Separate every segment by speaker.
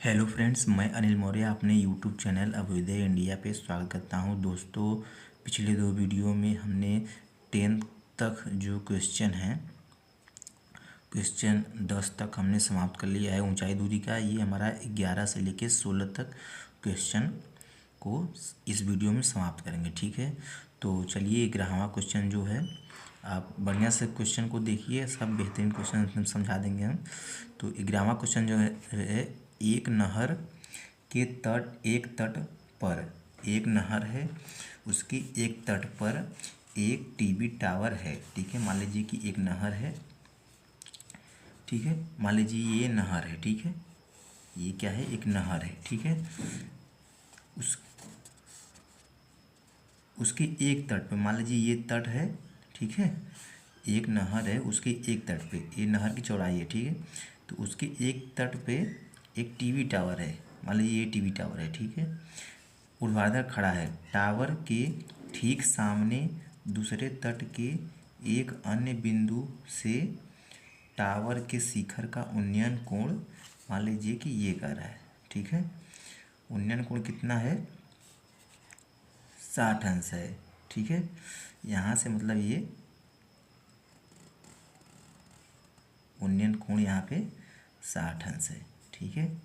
Speaker 1: Hello friends, मैं अनिल मौर्य अपने YouTube channel Abhyuday India पे स्वागत करता हूं। दोस्तों, पिछले दो वीडियो में हमने 10th तक जो क्वेश्चन हैं, क्वेश्चन 10 तक हमने समाप्त कर लिया है ऊंचाई दूरी का। ये हमारा 11 से लेके 16 तक क्वेश्चन को इस वीडियो में समाप्त करेंगे। ठीक है, तो चलिए 11वां क्वेश्चन जो है, आप बढ़िया से क्वेश्चन को देखिए, सब बेहतरीन क्वेश्चन समझा देंगे हम। तो 11वां क्वेश्चन जो है एक नहर के तट पर एक नहर है, उसके एक तट पर एक टीवी टावर है। ठीक है, मान लीजिए कि एक नहर है। ठीक है, मान लीजिए ये नहर है। ठीक है, ये क्या है, एक नहर है। ठीक है, उस उसके एक तट पे, मान लीजिए ये तट है। ठीक है, एक नहर है, उसके एक तट पे, ये नहर की चौड़ाई है। ठीक है, तो उसके एक तट पे एक टीवी टावर है। मान लीजिए ये टीवी टावर है। ठीक है, ऊर्ध्वाधर खड़ा है। टावर के ठीक सामने दूसरे तट के एक अन्य बिंदु से टावर के शिखर का उन्नयन कोण मान लीजिए कि ये कर रहा है। ठीक है, उन्नयन कोण कितना है, 60 अंश है। ठीक है, यहाँ से मतलब ये उन्नयन कोण यहाँ पे 60 अंश है। ठीक है,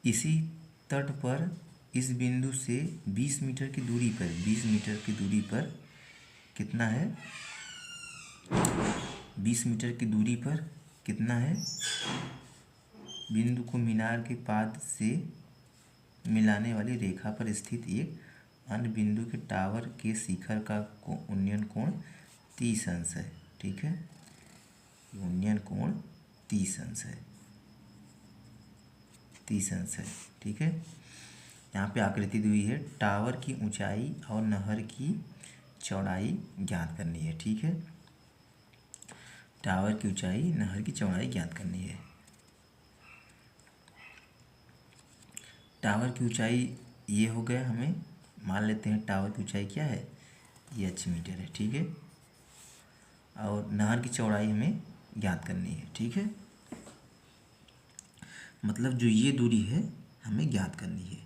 Speaker 1: इसी तट पर इस बिंदु से 20 मीटर की दूरी पर, 20 मीटर की दूरी पर कितना है, 20 मीटर की दूरी पर कितना है, बिंदु को मीनार के पाद से मिलाने वाली रेखा पर स्थित एक अन्य बिंदु के टावर के शिखर का उन्नयन कोण 30 अंश है। ठीक है, उन्नयन कोण 30 अंश है, 30 अंश है। ठीक है, यहाँ पे आकृति दी हुई है, टावर की ऊंचाई और नहर की चौड़ाई ज्ञात करनी है। ठीक है, टावर की ऊंचाई, नहर की चौड़ाई ज्ञात करनी है। टावर की ऊंचाई ये हो गया, हमें मान लेते हैं टावर की ऊंचाई क्या है, ये h मीटर है। ठीक है, और नहर की चौड़ाई हमें ज्ञात करनी है। ठीक है, मतलब जो ये दूरी है हमें ज्ञात करनी है,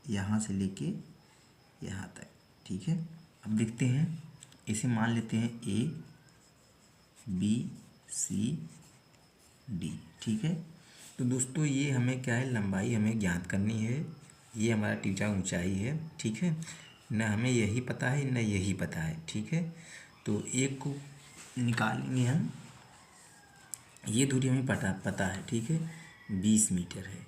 Speaker 1: यहाँ से लेके यहाँ तक। ठीक है, अब देखते हैं, इसे मान लेते हैं A B C D। ठीक है, तो दोस्तों ये हमें क्या है, लंबाई हमें ज्ञात करनी है। ये हमारा टीचा ऊंचाई है। ठीक है, न हमें यही पता है न यही पता है। ठीक है, तो एक को निकालेंगे हम, ये दूरी हमें पता है। ठीक है, 20 मीटर है।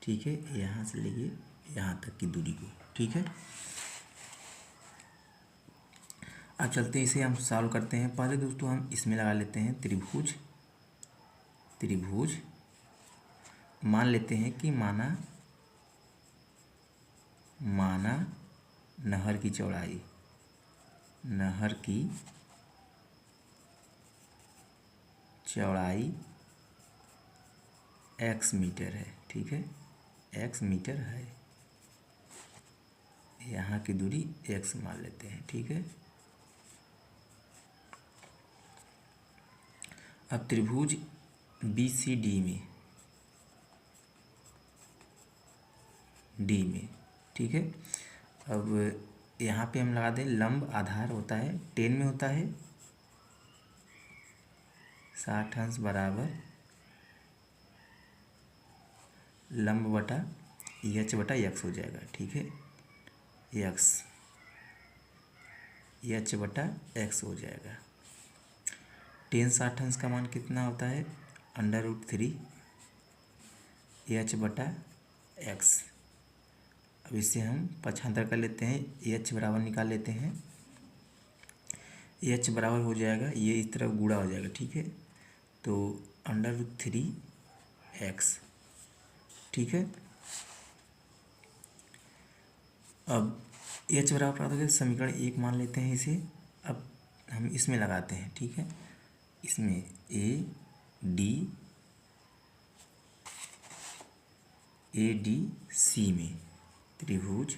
Speaker 1: ठीक है, यहाँ से लेके यहाँ तक की दूरी को। ठीक है, अब चलते हैं, इसे हम सॉल्व करते हैं। पहले दोस्तों हम इसमें लगा लेते हैं त्रिभुज। त्रिभुज मान लेते हैं कि माना नहर की चौड़ाई, नहर की चौड़ाई x मीटर है। ठीक है, x मीटर है, यहाँ की दूरी x मान लेते हैं। ठीक है, अब त्रिभुज BCD में, डी में। ठीक है, अब यहाँ पे हम लगा दें, लंब आधार होता है 10 में होता है 60 अंश बराबर लंब बटा h बटा x हो जाएगा। ठीक है, h बटा x हो जाएगा। 10 60 अंश का मान कितना होता है, √3 h बटा x। अब इसे हम पक्षांतर कर लेते हैं, h बराबर निकाल लेते हैं। h बराबर हो जाएगा, ये इस तरफ गुणा हो जाएगा। ठीक है, तो √3x। ठीक है, अब h बराबर प्राप्त हो गया, समीकरण 1 मान लेते हैं इसे। अब हम इसमें लगाते हैं। ठीक है, इसमें ADC में, त्रिभुज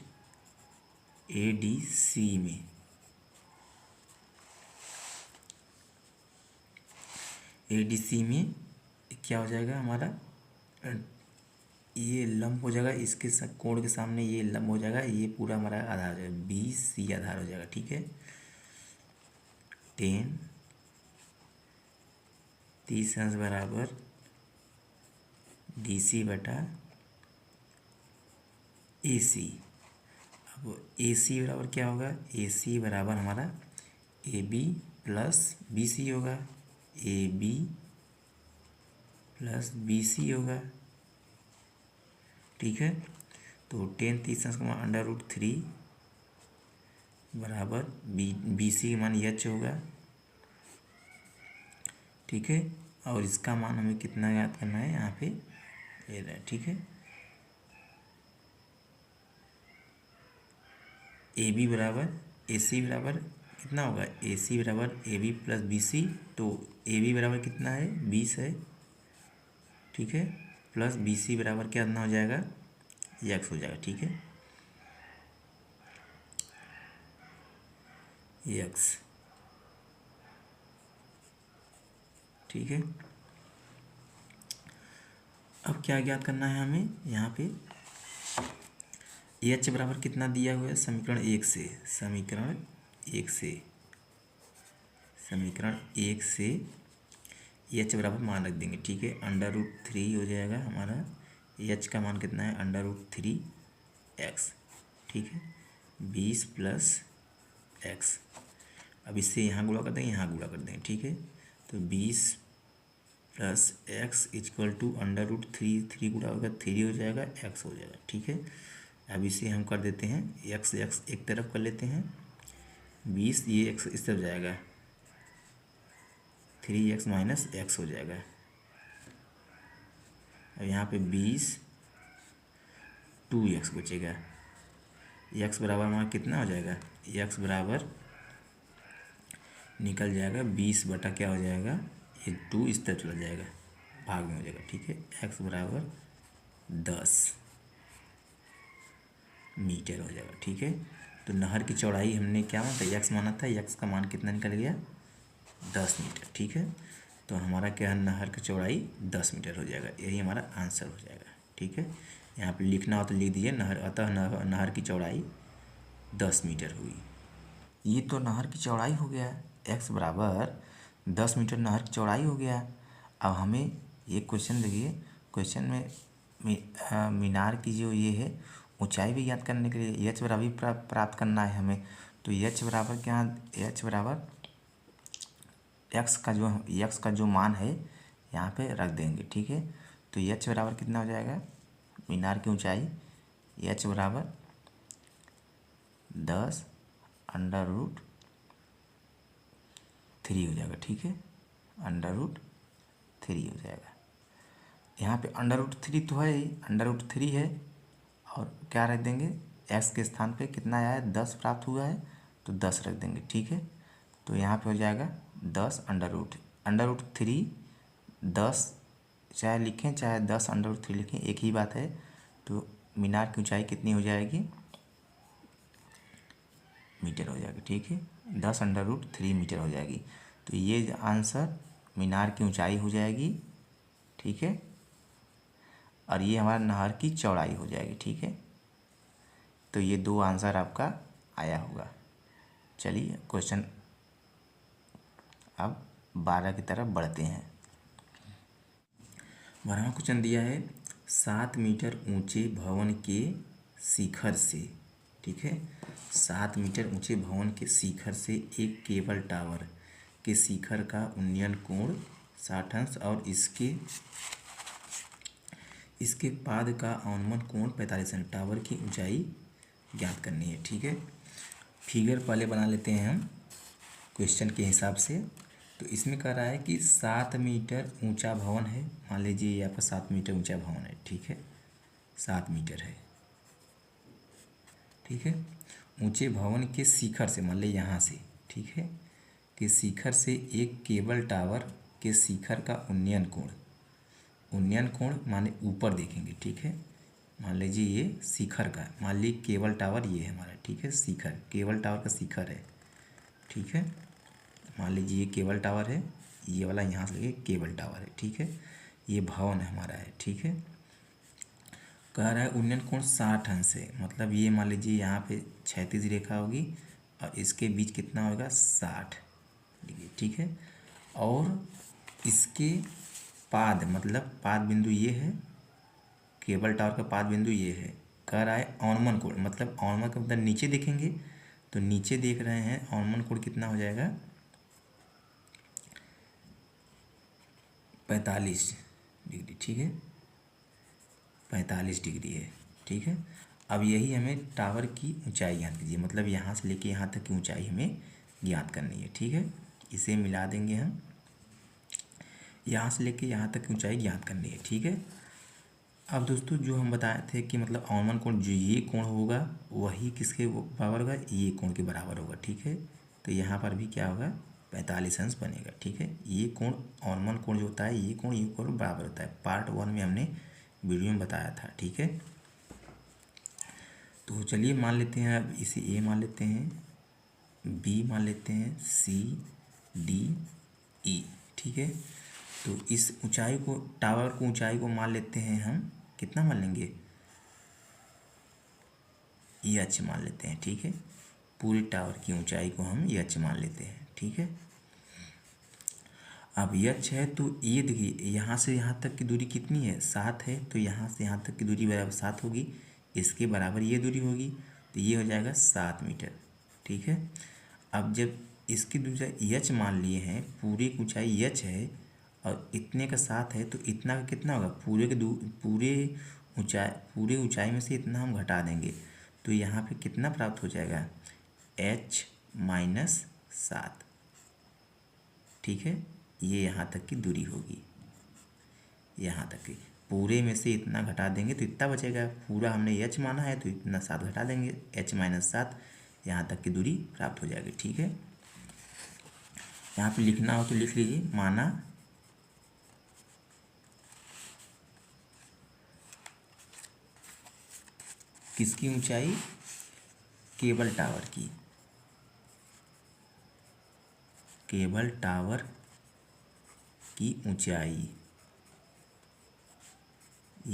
Speaker 1: ADC में क्या हो जाएगा हमारा, ये लंब हो जाएगा, इसके कोण के सामने ये लंब हो जाएगा, ये पूरा हमारा आधार हो जाएगा, BC आधार हो जाएगा। ठीक है, 10 30 अंश बराबर DC बटा AC। अब AC बराबर क्या होगा, AC बराबर हमारा AB प्लस BC होगा, AB प्लस BC होगा। ठीक है, तो 10 30 अंश का मान √3 बराबर BC का मान H होगा। ठीक है, और इसका मान हमें कितना याद करना है, यहाँ पे ले रहा है। ठीक है, AB बराबर AC बराबर कितना होगा, AC बराबर AB प्लस BC, तो AB बराबर कितना है, 20 है। ठीक है, प्लस BC बराबर क्या हो जाएगा, X हो जाएगा। ठीक है, X। ठीक है, अब क्या ज्ञात करना है हमें, यहाँ पे H बराबर कितना दिया हुआ है, समीकरण 1 से, समीकरण 1 से H बराबर मान रख देंगे। ठीक है, √3 हो जाएगा हमारा, H का मान कितना है, √3x। ठीक है, 20 प्लस x। अब इससे यहाँ गुणा कर देंगे, यहाँ गुणा कर देंगे। ठीक है, तो 20 प्लस x इक्वल टू √3, 3 गुणा होगा 3 हो जाएगा, x हो जाएगा। ठीक है, अब इसे हम कर देते हैं x एक तरफ कर लेते हैं, 20 ये x इस तरफ जाएगा, 3x माइनस x हो जाएगा। अब यहाँ पे 20 2x बचेगा, x बराबर हमारा कितना हो जाएगा, x बराबर निकल जाएगा 20 बटा क्या हो जाएगा, ये 2 इस तरफ चला जाएगा, भाग में हो जाएगा। ठीक है, x बराबर 10 मीटर हो जाएगा। ठीक है, तो नहर की चौड़ाई हमने क्या माना था, x माना था, x का मान कितना निकल गया, 10 मीटर। ठीक है, तो हमारा क्या है, नहर की चौड़ाई 10 मीटर हो जाएगा, यही हमारा आंसर हो जाएगा। ठीक है, यहाँ पे लिखना हो तो लिख दीजिए, अतः नहर की चौड़ाई 10 मीटर हुई। ये तो नहर की चौड़ाई हो गया, x बराबर 10 मीटर नहर की चौड़ाई हो गया। अब हमें ये क्वेश्चन देखिए, क्वेश्चन में मीनार की जो ये है ऊंचाई भी ज्ञात करने के लिए H बराबर प्राप्त करना है हमें, तो H बराबर क्या, H बराबर x का जो मान है यहाँ पे रख देंगे। ठीक है, तो H बराबर कितना हो जाएगा, मीनार की ऊंचाई H बराबर 10 √3 हो जाएगा। ठीक है, √3 हो जाएगा। यहाँ पे √3 तो है ही, √3 है, और क्या रख देंगे, x के स्थान पे कितना आया है, 10 प्राप्त हुआ है, तो 10 रख देंगे। ठीक है, तो यहाँ पे हो जाएगा 10 √3 10, चाहे लिखें चाहे 10 √3 लिखें एक ही बात है। तो मीनार की ऊंचाई कितनी हो जाएगी, मीटर हो जाएगी। ठीक है, 10 √3 मीटर हो जाएगी, तो ये आंसर मीनार की ऊंचाई हो जाएगी। ठीक है, और ये हमारा नहर की चौड़ाई हो जाएगी। ठीक है, तो ये 2 आंसर आपका आया होगा। चलिए क्वेश्चन अब 12 की तरफ बढ़ते हैं। 12वां क्वेश्चन दिया है, 7 मीटर ऊंचे भवन के शिखर से, ठीक है, 7 मीटर ऊंचे भवन के शिखर से एक केबल टावर के शिखर का उन्नयन कोण 60 अंश और इसके पाद का अवनमन कोण 45 अंश, टावर की ऊंचाई ज्ञात करनी है। ठीक है, फिगर पहले बना लेते हैं हम क्वेश्चन के हिसाब से। तो इसमें कह रहा है कि 7 मीटर ऊंचा भवन है, मान लीजिए यहाँ पर 7 मीटर ऊंचा भवन है। ठीक है, 7 मीटर है। ठीक है, ऊंचे भवन के शिखर से, मान लीजिए यहाँ से, ठीक है, कि शिखर से एक केबल टावर के शिखर का उन्नयन कोण माने ऊपर देखेंगे। ठीक है, मान लीजिए ये शिखर का, मान लीजिए केबल टावर ये है हमारा। ठीक है, शिखर, केबल टावर का शिखर है। ठीक है, मान लीजिए ये केबल टावर है, ये वाला यहाँ से लेके केबल टावर है। ठीक है, ये भवन हमारा है, ठीक है। कह रहा है उन्नयन कोण 60 अंश है, मतलब ये मान लीजिए यहाँ पे क्षैतिज रेखा होगी और इसके बीच कितना होगा 60 डिग्री, ठीक है। और इसके पाद मतलब पाद बिंदु ये है, केबल टावर का पाद बिंदु ये है। कह रहा है औन्मन कोण, मतलब औन्मन का मतलब नीचे देखेंगे तो नीचे देख रहे हैं औन्मन कोण कितना हो जाएगा 45 डिग्री, ठीक है, 45 डिग्री है, ठीक है। अब यही हमें टावर की ऊंचाई ज्ञात कीजिए, मतलब यहाँ से लेके यहाँ तक की ऊंचाई हमें ज्ञात करनी है, ठीक है। इसे मिला देंगे हम, यहाँ से लेके यहाँ तक की ऊंचाई ज्ञात करनी है, ठीक है। अब दोस्तों जो हम बताए थे कि मतलब औन्मन कोण जो ये कोण होगा वही किसके बराबर होगा, ये कोण के बराबर होगा, ठीक है। तो यहाँ पर भी क्या होगा 45 अंश बनेगा, ठीक है। ये कोण औन्मन कोण जो होता है ये कोण बराबर होता है, पार्ट 1 में हमने वीडियो में बताया था, ठीक है। तो चलिए मान लेते हैं, अब इसे ए मान लेते हैं, बी मान लेते हैं, सी डी ई, ठीक है। तो इस ऊंचाई को, टावर को ऊंचाई को मान लेते हैं हम, कितना मान लेंगे एच मान लेते हैं, ठीक है। पूरे टावर की ऊंचाई को हम एच मान लेते हैं, ठीक है। अब एच है तो ये देखिए यहाँ से यहाँ तक की दूरी कितनी है 7 है, तो यहाँ से यहाँ तक की दूरी बराबर 7 होगी, इसके बराबर ये दूरी होगी, तो ये हो जाएगा 7 मीटर, ठीक है। अब जब इसकी दूरी एच मान लिए हैं, पूरी ऊंचाई एच है और इतने का 7 है, तो इतना का कितना होगा पूरे ऊंचाई में से इतना हम घटा देंगे, तो यहाँ पे कितना प्राप्त हो जाएगा h माइनस 7, ठीक है। ये यहाँ तक की दूरी होगी, यहाँ तक की पूरे में से इतना घटा देंगे तो इतना बचेगा, पूरा हमने h माना है तो इतना 7 घटा देंगे, h माइनस 7, यहाँ तक की दूरी प्राप्त हो जाएगी, ठीक है। यहाँ पे लिखना हो तो लिख लीजिए, माना किसकी ऊंचाई, केबल टावर की, केबल टावर की ऊंचाई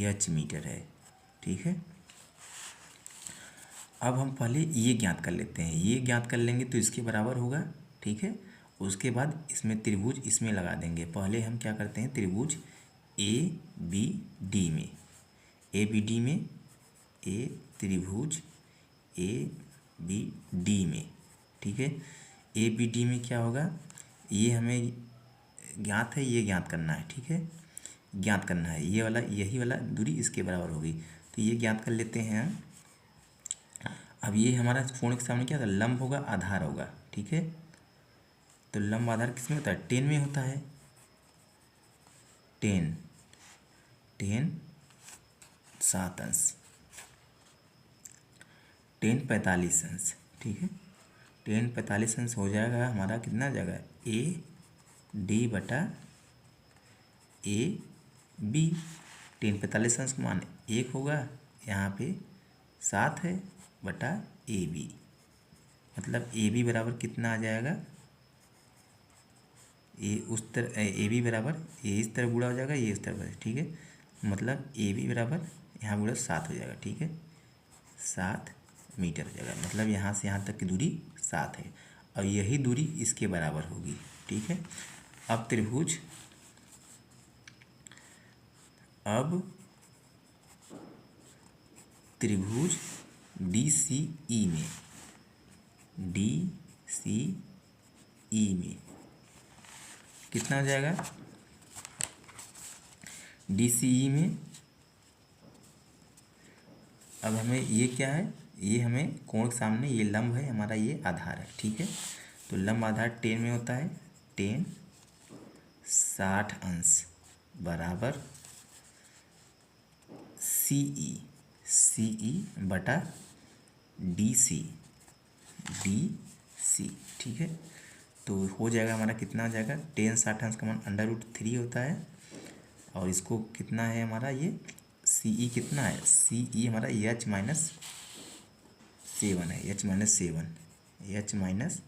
Speaker 1: h मीटर है, ठीक है। अब हम पहले ये ज्ञात कर लेते हैं, ये ज्ञात कर लेंगे तो इसके बराबर होगा, ठीक है। उसके बाद इसमें त्रिभुज इसमें लगा देंगे। पहले हम क्या करते हैं, त्रिभुज ए बी डी में, ए बी डी में, ए त्रिभुज ए बी डी में, ठीक है। ए बी डी में क्या होगा, ये हमें ज्ञात है, ये ज्ञात करना है, ठीक है, ज्ञात करना है, ये वाला यही वाला दूरी इसके बराबर होगी, तो ये ज्ञात कर लेते हैं। अब ये हमारा कोण के सामने क्या होगा, लंब होगा, आधार होगा, ठीक है। तो लंब आधार किसमें होता है, 10 में होता है, 10 7 अंश, 10 45 अंश, ठीक है। 10 45 अंश हो जाएगा हमारा, कितना आ जाएगा ए डी बटा ए बी, 10 45 अंश का मान 1 होगा, यहाँ पे 7 है बटा ए बी, मतलब ए बी बराबर कितना आ जाएगा, ए बी बराबर ये इस तरफ गुणा हो जाएगा, ये इस तरफ, ठीक है। मतलब ए बी बराबर यहाँ गुणा 7 हो जाएगा, ठीक है, 7 मीटर हो जाएगा, मतलब यहाँ से यहाँ तक की दूरी 7 है और यही दूरी इसके बराबर होगी, ठीक है। अब त्रिभुज डी सी ई में, डी सी ई में कितना हो जाएगा, डी सी ई में अब हमें ये क्या है, ये हमें कोण के सामने ये लंब है हमारा, ये आधार है, ठीक है। तो लंब आधार 10 में होता है, 10 60 अंश बराबर सी ई बटा डी सी, ठीक है। तो हो जाएगा हमारा, कितना हो जाएगा 10 60 अंश का मान √3 होता है, और इसको कितना है हमारा, ये सी ई कितना है, सी ई हमारा h माइनस 7 है, h माइनस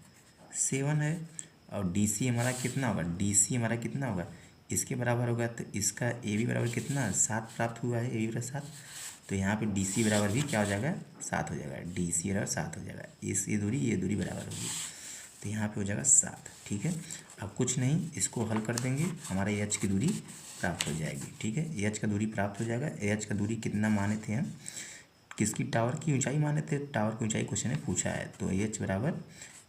Speaker 1: 7 है, और डी सी हमारा कितना होगा, डी सी हमारा कितना होगा, इसके बराबर होगा, तो इसका ए बी बराबर कितना 7 प्राप्त हुआ है, ए बी बराबर 7। तो यहाँ पे डी सी बराबर भी क्या हो जाएगा 7 हो जाएगा, डी सी बराबर 7 हो जाएगा। ये दूरी बराबर होगी, तो यहाँ पे हो जाएगा 7। ठीक है, अब कुछ नहीं, इसको हल कर देंगे, हमारा एच की दूरी प्राप्त हो जाएगी। ठीक है, एच का दूरी प्राप्त हो जाएगा। एच का दूरी कितना माने थे हम, किसकी, टावर की ऊंचाई माने थे, टावर की ऊंचाई क्वेश्चन ने पूछा है, तो एच बराबर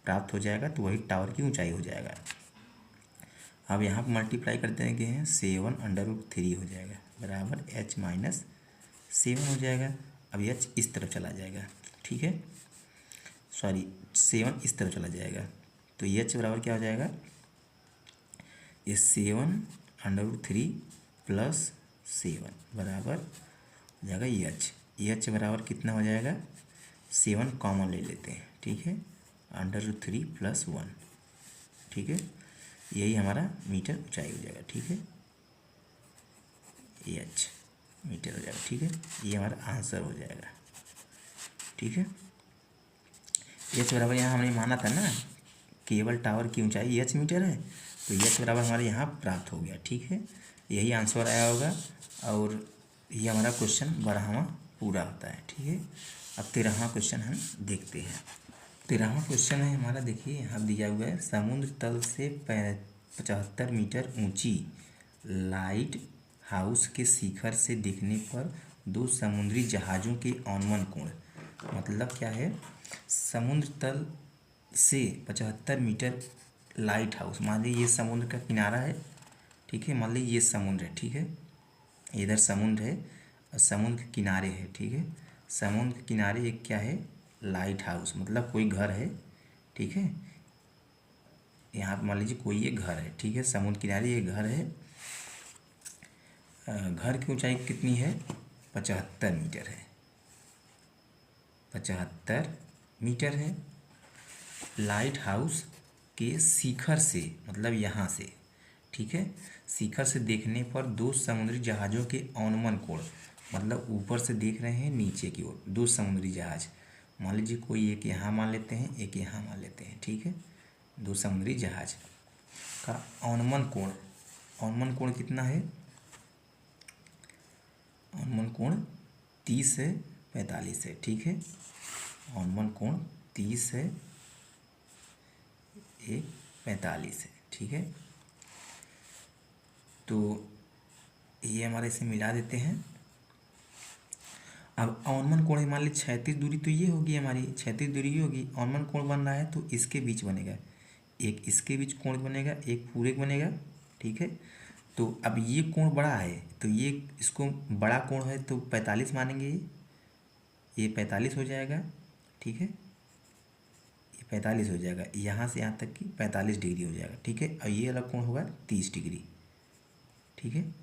Speaker 1: प्राप्त हो जाएगा, तो वही टावर की ऊंचाई हो जाएगा। अब यहाँ पर मल्टीप्लाई कर देंगे हैं, 7√3 हो जाएगा बराबर एच माइनस 7 हो जाएगा। अब एच इस तरफ चला जाएगा, ठीक है, सॉरी 7 इस तरफ चला जाएगा, तो एच बराबर क्या हो जाएगा, ये 7√3 प्लस 7 बराबर हो जाएगा एच। एच बराबर कितना हो जाएगा, 7 कॉमन ले लेते हैं, ठीक है, √3 + 1, ठीक है, यही हमारा मीटर ऊंचाई हो जाएगा। ठीक है, एच मीटर हो जाएगा। ठीक है, ये हमारा आंसर हो जाएगा। ठीक है, एच बराबर यहाँ हमने माना था ना, केबल टावर की ऊंचाई एच मीटर है, तो एच बराबर हमारे यहाँ प्राप्त हो गया। ठीक है, यही आंसर आया होगा, और ये हमारा क्वेश्चन 12वां पूरा होता है। ठीक है, अब 13वां क्वेश्चन हम देखते हैं। 13वां क्वेश्चन है हमारा, देखिए यहाँ दिया हुआ है, समुद्र तल से 75 मीटर ऊंची लाइट हाउस के शिखर से देखने पर 2 समुद्री जहाज़ों के अवनमन कोण, मतलब क्या है, समुद्र तल से 75 मीटर लाइट हाउस, मान लीजिए ये समुद्र का किनारा है, ठीक है, मान लीजिए ये समुद्र है, ठीक है, इधर समुद्र है और समुद्र के किनारे है, ठीक है, समुद्र के किनारे एक क्या है, लाइट हाउस, मतलब कोई घर है, ठीक है, यहाँ पे मान लीजिए कोई ये घर है, ठीक है, समुद्र किनारे ये घर है, घर की ऊंचाई कितनी है, 75 मीटर है, 75 मीटर है। लाइट हाउस के शिखर से, मतलब यहाँ से, ठीक है, शिखर से देखने पर 2 समुद्री जहाज़ों के अवनमन कोण, मतलब ऊपर से देख रहे हैं नीचे की ओर 2 समुद्री जहाज़, मान लीजिए कोई एक यहाँ मान लेते हैं, एक यहाँ मान लेते हैं, ठीक है, 2 समुद्री जहाज़ का अवनमन कोण कितना है, अवनमन कोण 30 से 45 है। ठीक है, अवनमन कोण 30 है, 45 है। ठीक है, तो ये हमारे इसे मिला देते हैं। अब अवनमन कोण मान लीजिए क्षैतिज दूरी तो ये होगी, हमारी क्षैतिज दूरी ये होगी, अवनमन कोण बन रहा है तो इसके बीच बनेगा, एक इसके बीच कोण बनेगा, एक पूरे बनेगा। ठीक है, तो अब ये कोण बड़ा है, तो ये इसको बड़ा कोण है तो 45 मानेंगे, ये 45 हो जाएगा। ठीक है, ये 45 हो जाएगा, यहाँ से यहाँ तक की 45 डिग्री हो जाएगा। ठीक है, और ये वाला कोण होगा 30 डिग्री। ठीक है,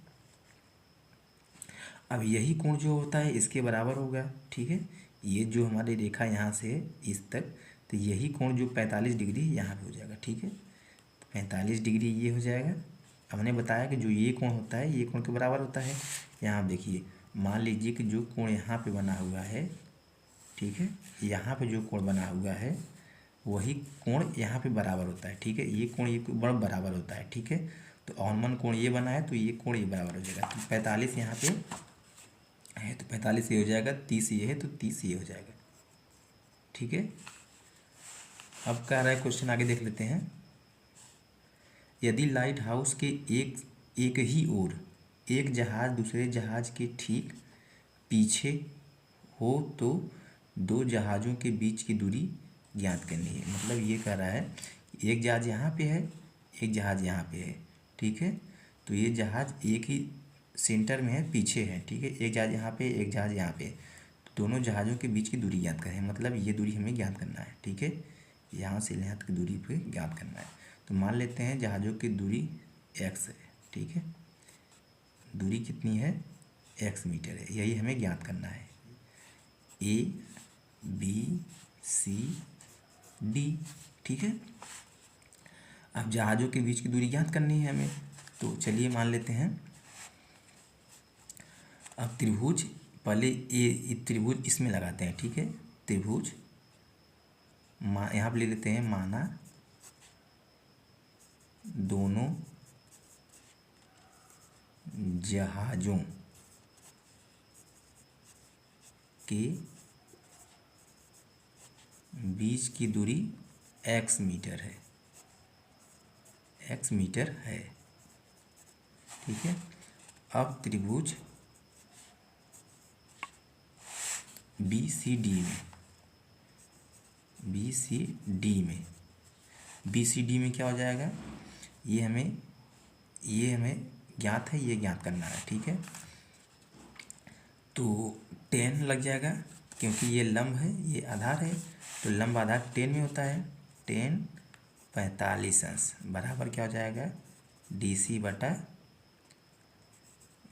Speaker 1: अब यही कोण जो होता है इसके बराबर होगा। ठीक है, ये जो हमारी रेखा यहाँ से इस तक, तो यही कोण जो 45 डिग्री यहाँ पे हो जाएगा। ठीक है, 45 डिग्री ये हो जाएगा। हमने बताया कि जो ये कोण होता है ये कोण के बराबर होता है। यहाँ आप देखिए, मान लीजिए कि जो कोण यहाँ पे बना हुआ है, ठीक है, यहाँ पे जो कोण बना हुआ है वही कोण यहाँ पे बराबर होता है। ठीक है, ये कोण ये बड़ा बराबर होता है। ठीक है, तो अवनमन कोण ये बना है तो ये कोण ये बराबर हो जाएगा। तो 45 यहाँ पे है तो 45 ये हो जाएगा, 30 ये है तो 30 ये हो जाएगा। ठीक है, अब क्या रहा है क्वेश्चन, आगे देख लेते हैं। यदि लाइट हाउस के एक ही ओर एक जहाज़ दूसरे जहाज़ के ठीक पीछे हो तो 2 जहाज़ों के बीच की दूरी ज्ञात करनी है। मतलब ये कह रहा है एक जहाज़ यहाँ पे है, एक जहाज़ यहाँ पे है। ठीक है, तो ये जहाज़ एक ही सेंटर में है, पीछे है। ठीक है, एक जहाज़ यहाँ पे, एक जहाज़ यहाँ पे, तो दोनों जहाज़ों के बीच की दूरी ज्ञात करें, मतलब ये दूरी हमें ज्ञात करना है। ठीक है, यहाँ से यहाँ तक की दूरी पे ज्ञात करना है। तो मान लेते हैं जहाज़ों की दूरी x है। ठीक है, दूरी कितनी है, x मीटर है, यही हमें ज्ञात करना है। A B C D। ठीक है, अब जहाज़ों के बीच की दूरी ज्ञात करनी है हमें, तो चलिए मान लेते हैं। अब त्रिभुज, पहले ये त्रिभुज इसमें लगाते हैं। ठीक है, त्रिभुज यहाँ पे ले लेते हैं, माना दोनों जहाज़ों के बीच की दूरी x मीटर है, x मीटर है। ठीक है। अब त्रिभुज BCD में क्या हो जाएगा, ये हमें ज्ञात है, ये ज्ञात करना है। ठीक है। तो 10 लग जाएगा, क्योंकि ये लंब है, ये आधार है, तो लंब आधार 10 में होता है। 10 45 अंश बराबर क्या हो जाएगा, DC बटा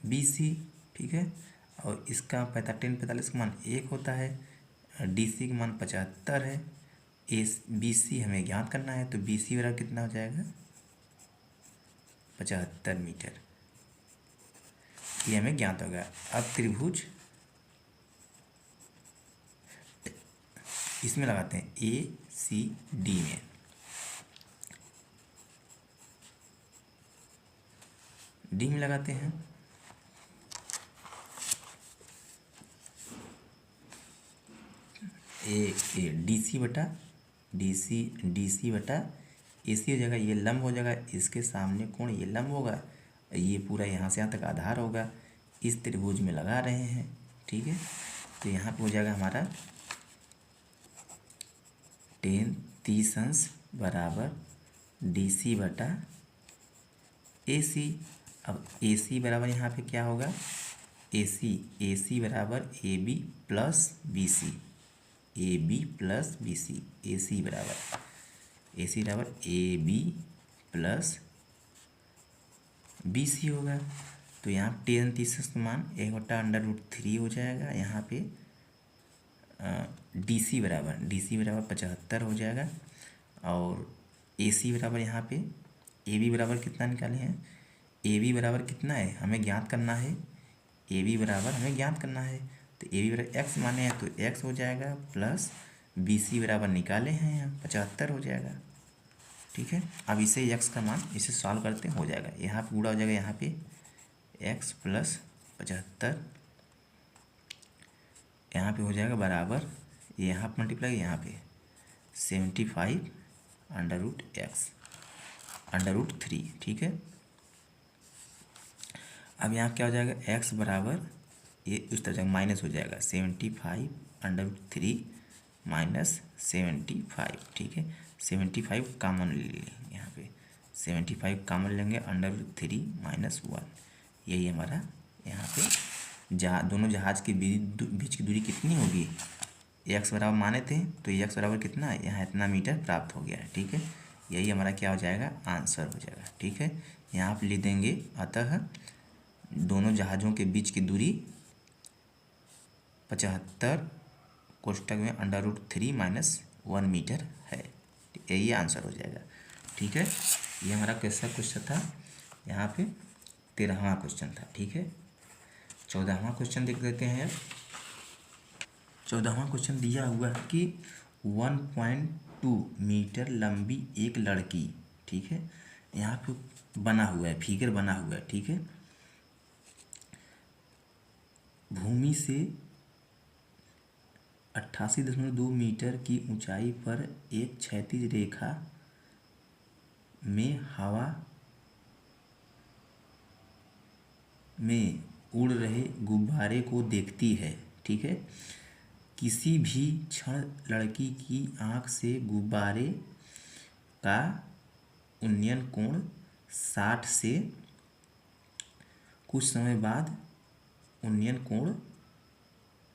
Speaker 1: BC। ठीक है। और इसका 10 45 का मान 1 होता है, DC का मान 75 है, BC हमें ज्ञात करना है, तो BC बराबर कितना हो जाएगा, 75 मीटर। ये हमें ज्ञात होगा। अब त्रिभुज इसमें लगाते हैं ACD में लगाते हैं। DC बटा AC हो जाएगा, ये लंब हो जाएगा, इसके सामने कोण ये लंब होगा, ये पूरा यहाँ से यहाँ तक आधार होगा, इस त्रिभुज में लगा रहे हैं। ठीक है। तो यहाँ पे हो जाएगा हमारा 10 30 अंश बराबर DC बटा AC। अब AC बराबर यहाँ पे क्या होगा, AC बराबर AB प्लस BC, AC बराबर AB प्लस BC होगा। तो यहाँ 10 30 मान 1/√3 हो जाएगा। यहाँ पे DC बराबर 75 हो जाएगा। और AC बराबर यहाँ पे AB बराबर कितना निकाले हैं, AB बराबर कितना है हमें ज्ञात करना है, AB बराबर हमें ज्ञात करना है, तो AB बराबर x माने हैं, तो x हो जाएगा, प्लस BC बराबर निकाले हैं यहाँ 75 हो जाएगा। ठीक है। अब इसे x का मान इसे सॉल्व करते हो जाएगा, यहाँ पे गुणा हो जाएगा, यहाँ पे x प्लस 75, यहाँ पे हो जाएगा बराबर, यहाँ पे मल्टीप्लाई, यहाँ पे 75 √3। ठीक है। अब यहाँ क्या हो जाएगा, x बराबर ये उस तरह माइनस हो जाएगा, 75 √3 माइनस 75। ठीक है। 75 कॉमन ले लेंगे, यहाँ पे 75 कॉमन लेंगे, √3 माइनस 1, यही हमारा यहाँ पे दोनों जहाज के बीच की दूरी कितनी होगी, x बराबर माने थे, तो x बराबर कितना है, यहाँ इतना मीटर प्राप्त हो गया है। ठीक है। यही हमारा क्या हो जाएगा, आंसर हो जाएगा। ठीक है। यहाँ पे लिख देंगे, अतः दोनों जहाज़ों के बीच की दूरी 75 कोष्टक में √3 माइनस 1 मीटर है। यही आंसर हो जाएगा। ठीक है। ये हमारा कैसा क्वेश्चन था, यहाँ पे 13वां क्वेश्चन था। ठीक है। 14वां क्वेश्चन देख लेते हैं। 14वां क्वेश्चन दिया हुआ है कि 1.2 मीटर लंबी एक लड़की, ठीक है, यहाँ पे बना हुआ है, फिगर बना हुआ है। ठीक है। भूमि से 88.2 मीटर की ऊंचाई पर एक क्षैतिज रेखा में हवा में उड़ रहे गुब्बारे को देखती है। ठीक है। किसी भी क्षण लड़की की आंख से गुब्बारे का उन्नयन कोण 60 से कुछ समय बाद उन्नयन कोण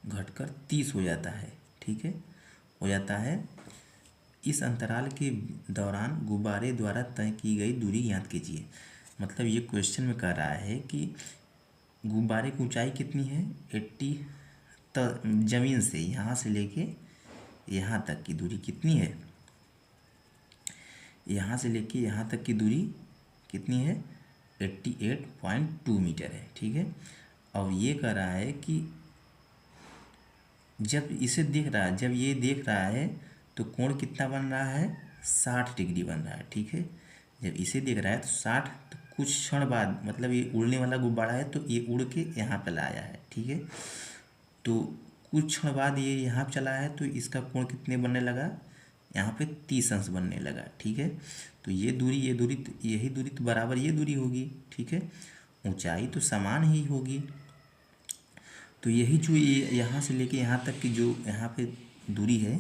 Speaker 1: घटकर 30 हो जाता है। ठीक है, हो जाता है। इस अंतराल के दौरान गुब्बारे द्वारा तय की गई दूरी ज्ञात कीजिए। मतलब ये क्वेश्चन में कह रहा है कि गुब्बारे की ऊंचाई कितनी है, 80 ज़मीन से यहाँ से लेके यहाँ तक की दूरी कितनी है, यहाँ से लेके यहाँ तक की दूरी कितनी है, 88.2 मीटर है। ठीक है। और ये कह रहा है कि जब इसे देख रहा है, जब ये देख रहा है तो कोण कितना बन रहा है, 60 डिग्री बन रहा है। ठीक है। जब इसे देख रहा है तो 60, तो कुछ क्षण बाद, मतलब ये उड़ने वाला गुब्बारा है तो ये उड़ के यहाँ पर आया है, ठीक है। तो कुछ क्षण बाद ये यहाँ पर चला है तो इसका कोण कितने बनने लगा, यहाँ पे 30 अंश बनने लगा, ठीक है। तो ये दूरी यही दूरी तो बराबर ये दूरी होगी, ठीक है। ऊंचाई तो समान ही होगी। तो यही जो ये यहाँ से लेके यहाँ तक की जो यहाँ पे दूरी है,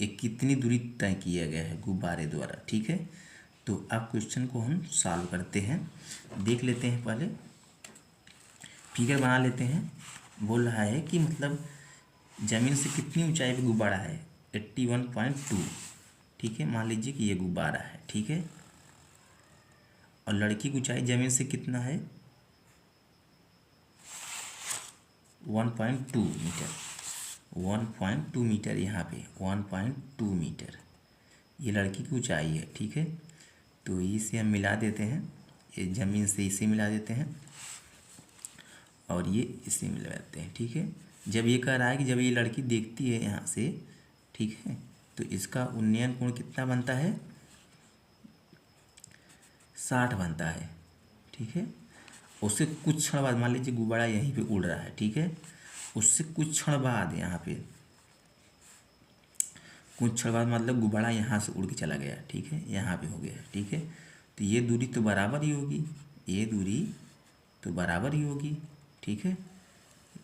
Speaker 1: ये कितनी दूरी तय किया गया है गुब्बारे द्वारा, ठीक है। तो अब क्वेश्चन को हम सॉल्व करते हैं, देख लेते हैं। पहले फिगर बना लेते हैं। बोल रहा है कि मतलब ज़मीन से कितनी ऊंचाई पे गुब्बारा है, 81.2, ठीक है। मान लीजिए कि ये गुब्बारा है, ठीक है। और लड़की की ऊंचाई ज़मीन से कितना है, 1.2 मीटर, 1.2 मीटर, यहाँ पे 1.2 मीटर ये लड़की की ऊंचाई है, ठीक है। तो इसे हम मिला देते हैं, ये ज़मीन से इसे मिला देते हैं और ये इसे मिला देते हैं, ठीक है। जब ये कह रहा है कि जब ये लड़की देखती है यहाँ से, ठीक है, तो इसका उन्नयन कोण कितना बनता है, 60 बनता है, ठीक है। उससे कुछ क्षण बाद, मान लीजिए गुब्बारा यहीं पे उड़ रहा है, ठीक है। उससे कुछ क्षण बाद यहाँ पे, कुछ क्षण बाद मतलब गुब्बारा यहाँ से उड़ के चला गया, ठीक है, यहाँ पे हो गया, ठीक है। तो ये दूरी तो बराबर ही होगी, ये दूरी तो बराबर ही होगी, ठीक है।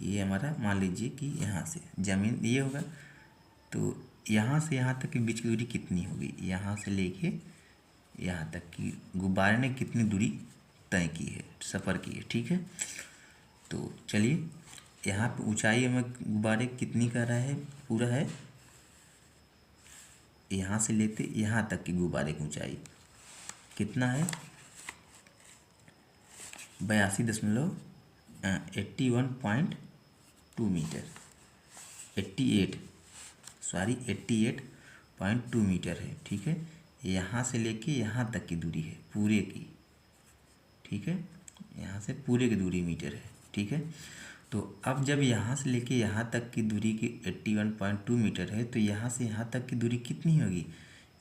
Speaker 1: ये हमारा मान लीजिए कि यहाँ से ज़मीन ये होगा, तो यहाँ से यहाँ तक के बीच की दूरी कितनी होगी, यहाँ से लेके यहाँ तक की गुब्बारे ने कितनी दूरी तय की है, सफ़र की है, ठीक है। तो चलिए, यहाँ पे ऊंचाई हमें गुब्बारे कितनी कर रहा है, पूरा है यहाँ से लेते यहाँ तक की गुब्बारे की ऊंचाई कितना है, 81.2 मीटर, 88.2 मीटर है, ठीक है। यहाँ से लेके यहाँ तक की दूरी है पूरे की, ठीक है। यहाँ से पूरे की दूरी मीटर है, ठीक है। तो अब जब यहाँ से लेके यहाँ तक की दूरी की 81.2 मीटर है, तो यहाँ से यहाँ तक की दूरी कितनी होगी,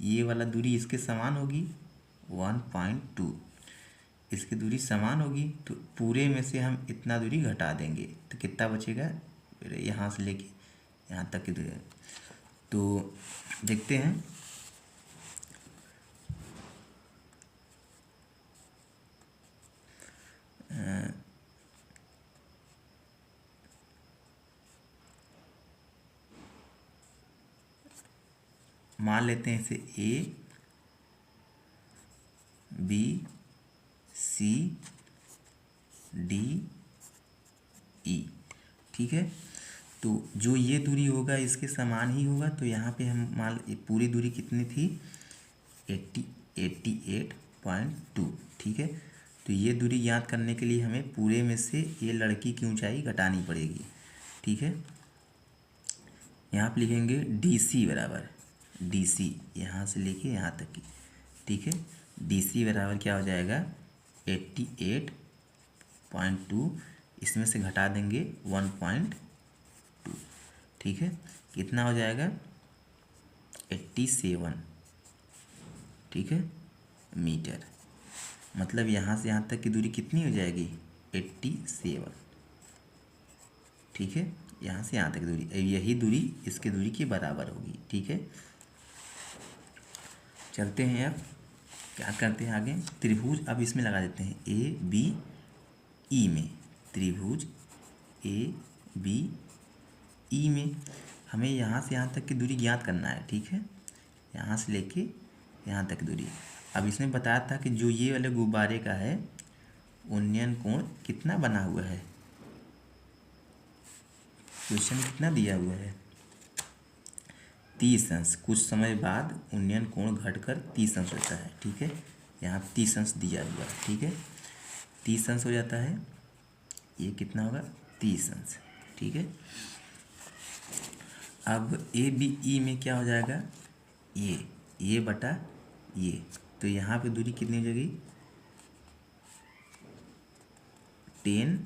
Speaker 1: ये वाला दूरी इसके समान होगी 1.2, इसकी दूरी समान होगी। तो पूरे में से हम इतना दूरी घटा देंगे तो कितना बचेगा, फिर यहाँ से लेके यहाँ तक की दूरी। तो देखते हैं, मान लेते हैं इसे A B C D E, ठीक है। तो जो ये दूरी होगा इसके समान ही होगा। तो यहाँ पे हम मान पूरी दूरी कितनी थी, 88.2, ठीक है। तो ये दूरी याद करने के लिए हमें पूरे में से ये लड़की की ऊंचाई घटानी पड़ेगी, ठीक है। यहाँ पे लिखेंगे DC बराबर, DC यहाँ से लेके यहाँ तक की, ठीक है। DC बराबर क्या हो जाएगा, 88.2, इसमें से घटा देंगे 1.2, ठीक है। कितना हो जाएगा, 87, ठीक है, मीटर। मतलब यहाँ से यहाँ तक की दूरी कितनी हो जाएगी, 87, ठीक है। यहाँ से यहाँ तक की दूरी, यही दूरी इसकी दूरी के बराबर होगी, ठीक है। चलते हैं, अब क्या करते हैं आगे, त्रिभुज अब इसमें लगा देते हैं ABE में, त्रिभुज ABE में हमें यहाँ से यहाँ तक की दूरी ज्ञात करना है, ठीक है। यहाँ से लेके यहाँ तक की दूरी। अब इसमें बताया था कि जो ये वाले गुब्बारे का है उन्नयन कोण कितना बना हुआ है, क्वेश्चन कितना दिया हुआ है, 30 अंश। कुछ समय बाद उन्नयन कोण घटकर 30 अंश होता है, ठीक है। यहाँ 30 अंश दिया हुआ है, ठीक है, 30 अंश हो जाता है। ये कितना होगा, 30 अंश, ठीक है। अब ABE में क्या हो जाएगा, ये बटा ये, तो यहाँ पे दूरी कितनी हो जाएगी, 10,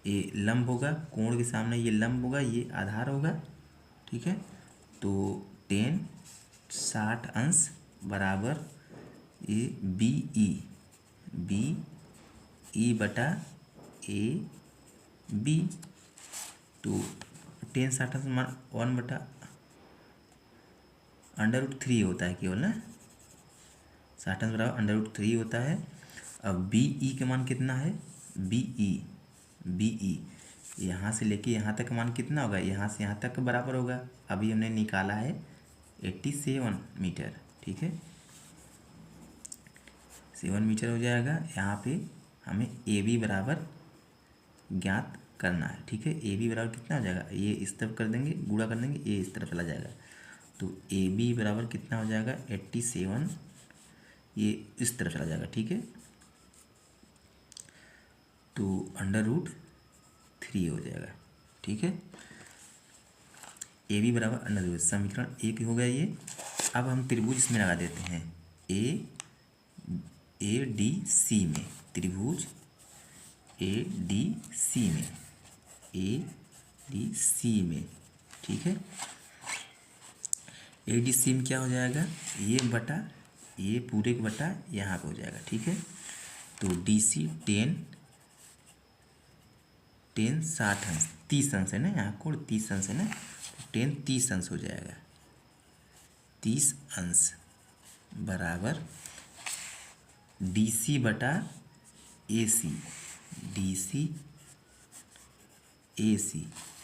Speaker 1: ये लंब होगा, कोण के सामने ये लंब होगा, ये आधार होगा, ठीक है। तो 10 60 अंश बराबर ये BE ई बटा ए बी। तो टेन साठ अंश मान 1/√3 होता है केवल ना, 60 अंश बराबर √3 होता है। अब बी ई का मान कितना है, बी ई यहाँ से लेके यहाँ तक का मान कितना होगा, यहाँ से यहाँ तक बराबर होगा। अभी हमने निकाला है 87 मीटर, ठीक है, 7 मीटर हो जाएगा। यहाँ पे हमें ए बी बराबर ज्ञात करना है, ठीक है। ए बी बराबर कितना हो जाएगा, ये इस तरफ कर देंगे, गुणा कर देंगे, ये इस तरफ चला जाएगा। तो ए बी बराबर कितना हो जाएगा 87, ये इस तरफ चला जाएगा, ठीक है। तो √3 हो जाएगा, ठीक है। ए बी बराबर √, समीकरण एक हो गया ये। अब हम त्रिभुज इसमें लगा देते हैं, ए डी सी में, त्रिभुज ए डी सी में, ठीक है। ए डी सी में क्या हो जाएगा, ये बटा ये पूरे का बटा यहाँ पे हो जाएगा, ठीक है। तो डी सी 10 60 अंश 30 अंश है ना, यहाँ कोण 30 अंश है ना, 10 30 अंश हो जाएगा, 30 अंश बराबर डी सी बटा ए सी,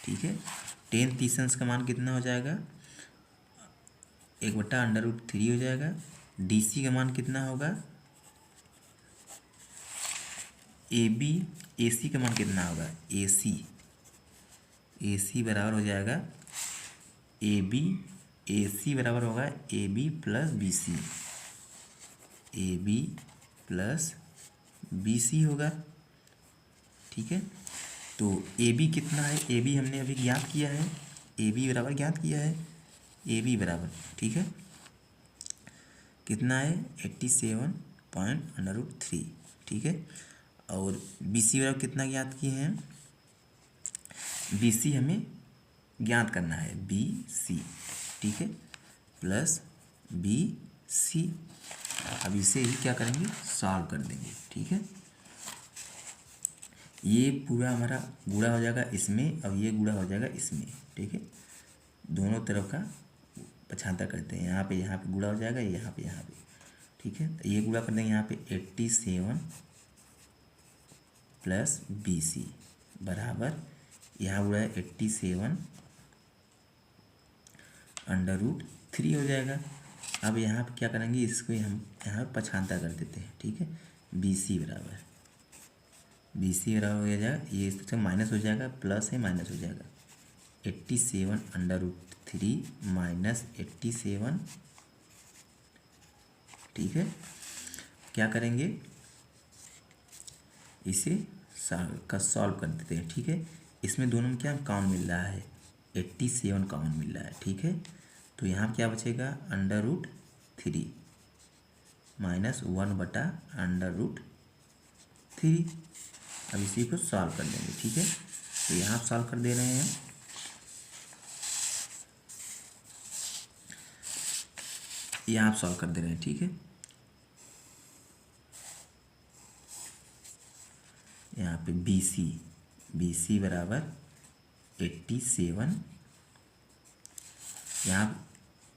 Speaker 1: ठीक है। 10 30 अंश का मान कितना हो जाएगा, 1/√3 हो जाएगा। डी सी का मान कितना होगा, ए सी का मान कितना होगा, ए सी बराबर हो जाएगा ए सी बराबर होगा A B plus B C होगा, ठीक है। तो ए बी कितना है, ए बी हमने अभी ज्ञात किया है, ए बी बराबर ज्ञात किया है, ए बी बराबर, ठीक है, कितना है 87.√3, ठीक है। और बी सी बराबर कितना ज्ञात किए हैं, बी सी हमें ज्ञात करना है, बी सी, ठीक है, प्लस बी सी। अब इसे ही क्या करेंगे, सॉल्व कर देंगे, ठीक है। ये पूरा हमारा गुणा हो जाएगा इसमें, अब ये गुणा हो जाएगा इसमें, ठीक है। दोनों तरफ का पक्षांतर करते हैं, यहाँ पे गुणा हो जाएगा, यहाँ पे, ठीक है। तो ये गुणा कर देंगे यहाँ पे 87 प्लस बी सी बराबर, यहाँ गुणा है 87√3 हो जाएगा। अब यहाँ पे क्या करेंगे, इसको हम यहाँ पक्षांतर कर देते हैं, ठीक है। बी सी बराबर हो जाएगा, ये इससे माइनस हो जाएगा, प्लस है माइनस हो जाएगा, 87√3 माइनस 87, ठीक है। क्या करेंगे, इसे सॉल्व कर देते हैं, ठीक है। इसमें दोनों में क्या कॉमन मिल रहा है, 87 कॉमन मिल रहा है, ठीक है। तो यहाँ क्या बचेगा, √3 माइनस 1/√3। अब इसी को सॉल्व कर देंगे, ठीक है। तो यहाँ सॉल्व कर दे रहे हैं, यहाँ सॉल्व कर दे रहे हैं, ठीक है। यहाँ पे बी सी बराबर 87, यहाँ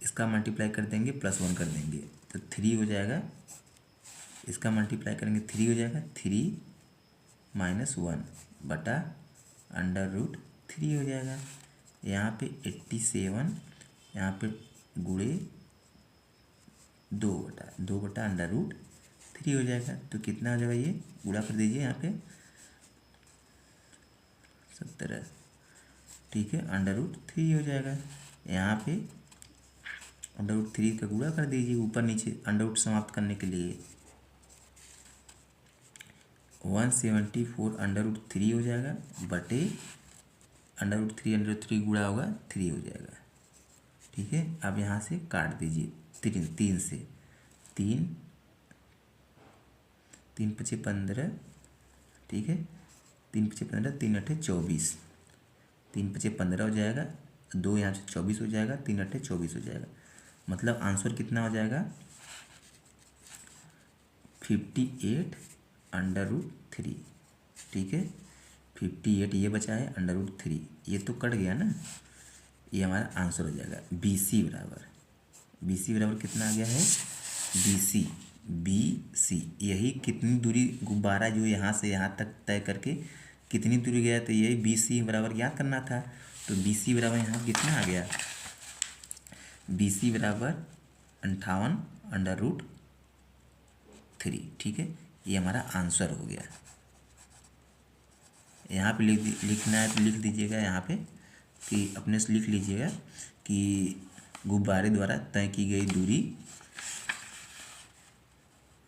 Speaker 1: इसका मल्टीप्लाई कर देंगे, +1 कर देंगे तो 3 हो जाएगा, इसका मल्टीप्लाई करेंगे 3 हो जाएगा, 3 - 1/√3 हो जाएगा। यहाँ पे 87, यहाँ पे गुणे 2/√3 हो जाएगा। तो कितना हो जाएगा, ये गुणा कर दीजिए यहाँ पे 17, ठीक है, √3 हो जाएगा। यहाँ पे √3 का गुणा कर दीजिए, ऊपर नीचे अंडर समाप्त करने के लिए 174 √3 हो जाएगा, बटे √3 गुणा होगा 3 हो जाएगा, ठीक है। अब यहाँ से काट दीजिए 3 से, 3 × 5 = 15, ठीक है, 3 × 5 = 15, 3 × 8 = 24, 3 × 5 = 15 हो जाएगा, 2 यहाँ से 24 हो जाएगा, 3 × 8 = 24 हो जाएगा। मतलब आंसर कितना हो जाएगा, 58 √3। ठीक है। 58 ये बचा है, √3 ये तो कट गया ना, ये हमारा आंसर हो जाएगा। BC बराबर कितना आ गया है, BC यही कितनी दूरी गुब्बारा जो यहाँ से यहाँ तक तय करके कितनी दूरी गया, तो यही BC बराबर ज्ञात करना था। तो BC बराबर यहाँ कितना आ गया, BC बराबर 58√3, ठीक है। ये हमारा आंसर हो गया। यहाँ पे लिखना है तो लिख दीजिएगा यहाँ पे कि अपने से लिख लीजिएगा कि गुब्बारे द्वारा तय की गई दूरी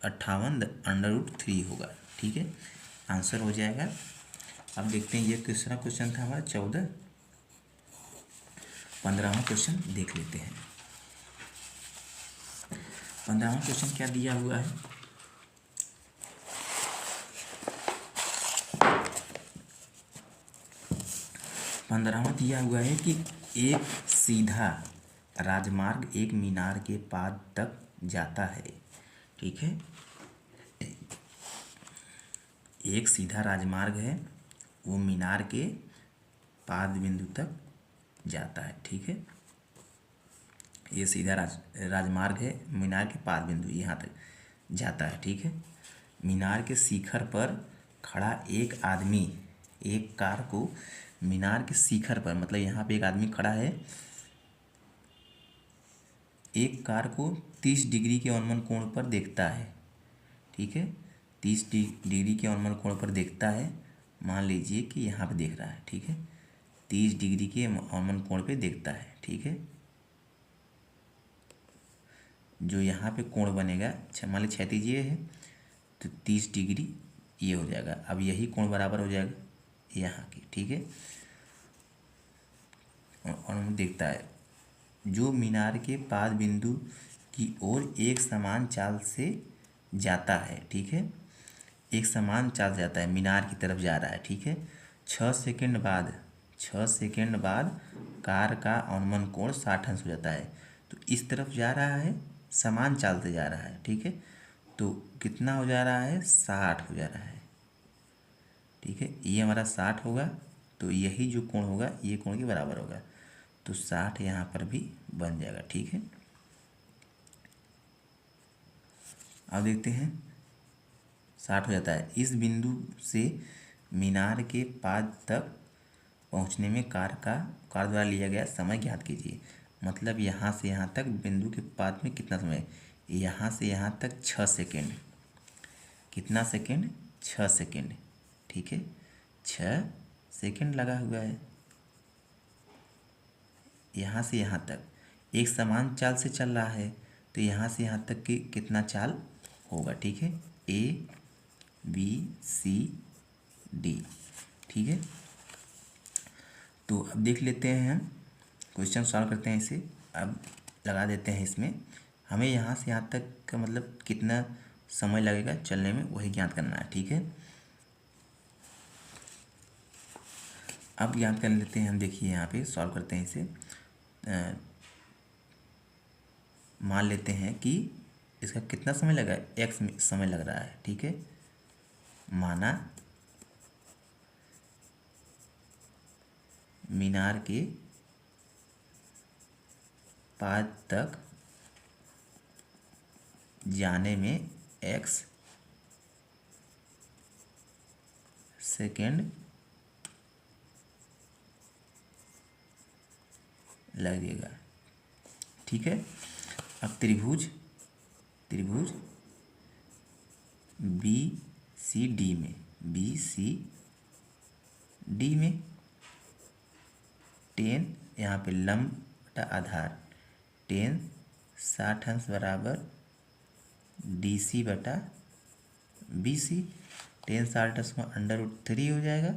Speaker 1: 58√3 होगा, ठीक है। आंसर हो जाएगा। अब देखते हैं ये किसरा क्वेश्चन था हमारा 15वां क्वेश्चन देख लेते हैं। 15वां क्वेश्चन क्या दिया हुआ है, पंद्रहवां दिया हुआ है कि एक सीधा राजमार्ग एक मीनार के पाद तक जाता है, ठीक है। एक सीधा राजमार्ग है, वो मीनार के पाद बिंदु तक जाता है, ठीक है। ये सीधा राजमार्ग है, मीनार के पाद बिंदु यहाँ तक जाता है, ठीक है। मीनार के शिखर पर खड़ा एक आदमी एक कार को मीनार के शिखर पर, मतलब यहाँ पे एक आदमी खड़ा है, एक कार को 30 डिग्री के अवनमन कोण पर देखता है, ठीक है। 30 डिग्री के अवनमन कोण पर देखता है, मान लीजिए कि यहाँ पे देख रहा है, ठीक है। 30 डिग्री के अवनमन कोण पे देखता है, ठीक है। जो यहाँ पे कोण बनेगा, मान लीजिए क्षैतिज ये है तो 30 डिग्री ये हो जाएगा। अब यही कोण बराबर हो जाएगा यहाँ की, ठीक है। और देखता है जो मीनार के पाद बिंदु की ओर एक समान चाल से जाता है, ठीक है। एक समान चाल से जाता है, मीनार की तरफ जा रहा है, ठीक है। 6 सेकेंड बाद कार का अवनमन कोण 60 अंश हो जाता है। तो इस तरफ जा रहा है, समान चाल से जा रहा है, ठीक है। तो कितना हो जा रहा है, 60 हो जा रहा है, ठीक है। ये हमारा 60 होगा, तो यही जो कोण होगा ये कोण के बराबर होगा, तो 60 यहाँ पर भी बन जाएगा, ठीक है। अब देखते हैं 60 हो जाता है। इस बिंदु से मीनार के पाद तक पहुँचने में कार द्वारा लिया गया समय ज्ञात कीजिए। मतलब यहाँ से यहाँ तक बिंदु के पाद में कितना समय, यहाँ से यहाँ तक 6 सेकेंड, कितना सेकेंड, 6 सेकेंड, ठीक है। 6 सेकेंड लगा हुआ है। यहाँ से यहाँ तक एक समान चाल से चल रहा है, तो यहाँ से यहाँ तक की कितना चाल होगा, ठीक है। ABCD, ठीक है। तो अब देख लेते हैं, हम क्वेश्चन सॉल्व करते हैं इसे। अब लगा देते हैं इसमें, हमें यहाँ से यहाँ तक का मतलब कितना समय लगेगा चलने में, वही ज्ञात करना है, ठीक है। अब ज्ञात कर लेते हैं हम, देखिए यहाँ पे सॉल्व करते हैं इसे। मान लेते हैं कि इसका कितना समय लगा, x समय लग रहा है, ठीक है। माना मीनार के पाद तक जाने में x सेकेंड लगेगा, ठीक है। अब त्रिभुज BCD में 10 यहाँ पे लंब बटा आधार 10 60 अंश बराबर DC बटा BC। 10 60 अंश में √3 हो जाएगा,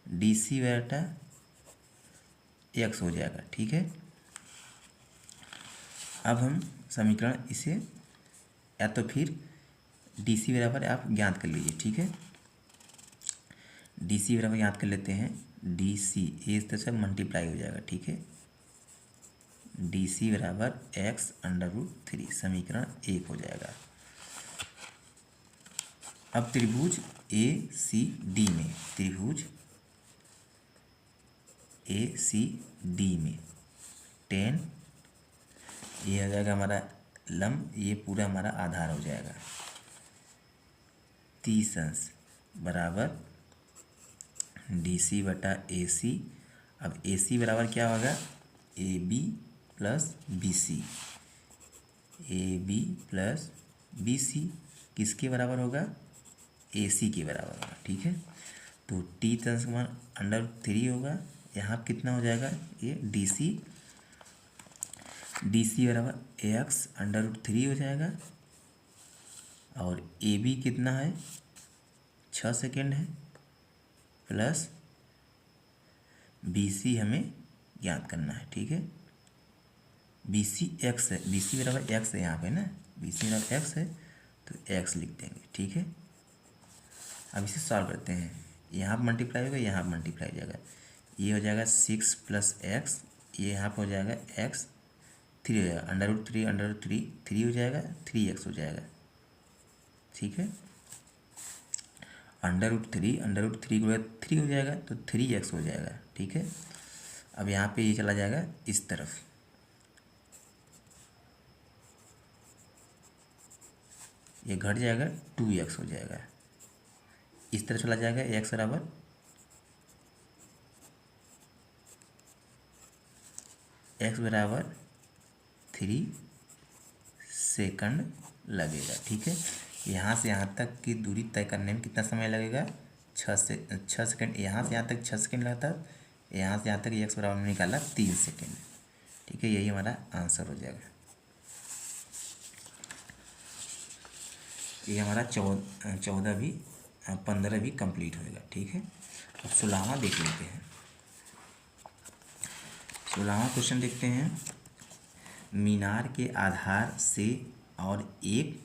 Speaker 1: DC बटा x हो जाएगा, ठीक है। अब हम समीकरण इसे या तो फिर DC बराबर आप ज्ञात कर लीजिए, ठीक है। DC बराबर ज्ञात कर लेते हैं, DC ये इस तरह से मल्टीप्लाई हो जाएगा, ठीक है। DC बराबर x √3 समीकरण 1 हो जाएगा। अब त्रिभुज ए सी डी में, त्रिभुज ए सी डी में टेन, ये हो जाएगा हमारा लंब, ये पूरा हमारा आधार हो जाएगा, 30 अंश बराबर डी सी बटा ए सी। अब ए सी बराबर क्या होगा, A B plus B C, A B plus B C किसके बराबर होगा, ए सी के बराबर होगा। ठीक है, तो टी अंश का मान √3 होगा, यहाँ कितना हो जाएगा, ये डी सी बराबर एक्स √3 हो जाएगा, और ए बी कितना है, 6 सेकेंड है, प्लस बी सी हमें ज्ञात करना है। ठीक है, बी सी एक्स है, बी सी बराबर एक्स है यहाँ पे ना, बी सी बराबर एक्स है तो एक्स लिख देंगे। ठीक है, अब इसे सॉल्व करते हैं, यहाँ पर मल्टीप्लाई होगा, यहाँ पर मल्टीप्लाई हो जाएगा, ये हो जाएगा 6 + x, ये यहाँ पर हो जाएगा x, 3 हो जाएगा, √3 3 हो जाएगा, 3x हो जाएगा। ठीक है, √3 को 3 हो जाएगा तो 3x हो जाएगा। ठीक है, अब यहाँ पे ये चला जाएगा इस तरफ, ये घट जाएगा, 2x हो जाएगा, इस तरह चला जाएगा, x बराबर x बराबर 3 सेकंड लगेगा। ठीक है, यहाँ से यहाँ तक की दूरी तय करने में कितना समय लगेगा, 6 सेकंड, यहाँ से यहाँ तक 6 सेकंड लगता है, यहाँ से यहाँ तक x बराबर में निकाला 3 सेकंड। ठीक है, यही हमारा आंसर हो जाएगा। ये हमारा 15 भी कंप्लीट होएगा। ठीक है, अब 16वां देख लेते हैं। 16वां क्वेश्चन देखते हैं, मीनार के आधार से और एक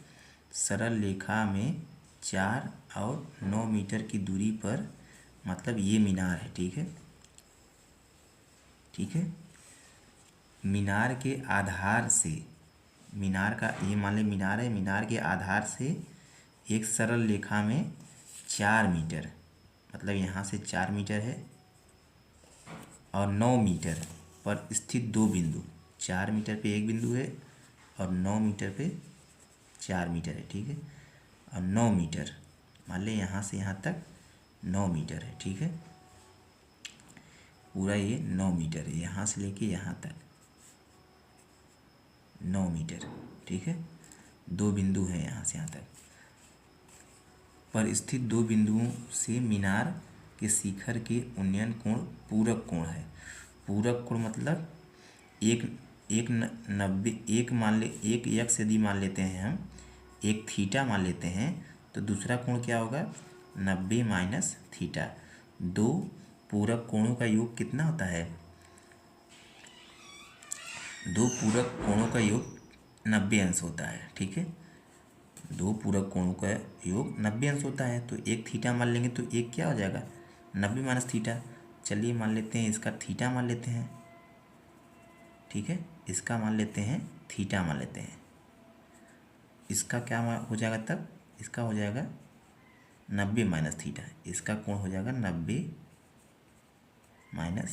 Speaker 1: सरल रेखा में 4 और 9 मीटर की दूरी पर, मतलब ये मीनार है। ठीक है, ठीक है, मीनार के आधार से, मीनार का ये मान ले मीनार है, मीनार के आधार से एक सरल रेखा में 4 मीटर, मतलब यहाँ से 4 मीटर है, और 9 मीटर पर स्थित दो बिंदु, 4 मीटर पे एक बिंदु है और 9 मीटर पे 4 मीटर है। ठीक है, और 9 मीटर, मान ले यहाँ से यहाँ तक 9 मीटर है। ठीक है, पूरा ये 9 मीटर है, यहाँ से लेके यहाँ तक 9 मीटर। ठीक है, दो बिंदु हैं यहाँ से यहाँ तक, पर स्थित दो बिंदुओं से मीनार के शिखर के उन्नयन कोण पूरक कोण है। पूरक कोण मतलब एक मान ले, एक x यदि मान लेते हैं हम, एक थीटा मान लेते हैं, तो दूसरा कोण क्या होगा, 90 - थीटा। दो पूरक कोणों का योग कितना होता है, दो पूरक कोणों का योग 90 अंश होता है। ठीक है, दो पूरक कोणों का योग 90 अंश होता है, तो एक थीटा मान लेंगे तो एक क्या हो जाएगा, 90 - थीटा। चलिए मान लेते हैं इसका थीटा मान लेते हैं। ठीक है, इसका मान लेते हैं थीटा मान लेते हैं, इसका क्या हो जाएगा तब, इसका हो जाएगा 90 - थीटा, इसका कोण हो जाएगा 90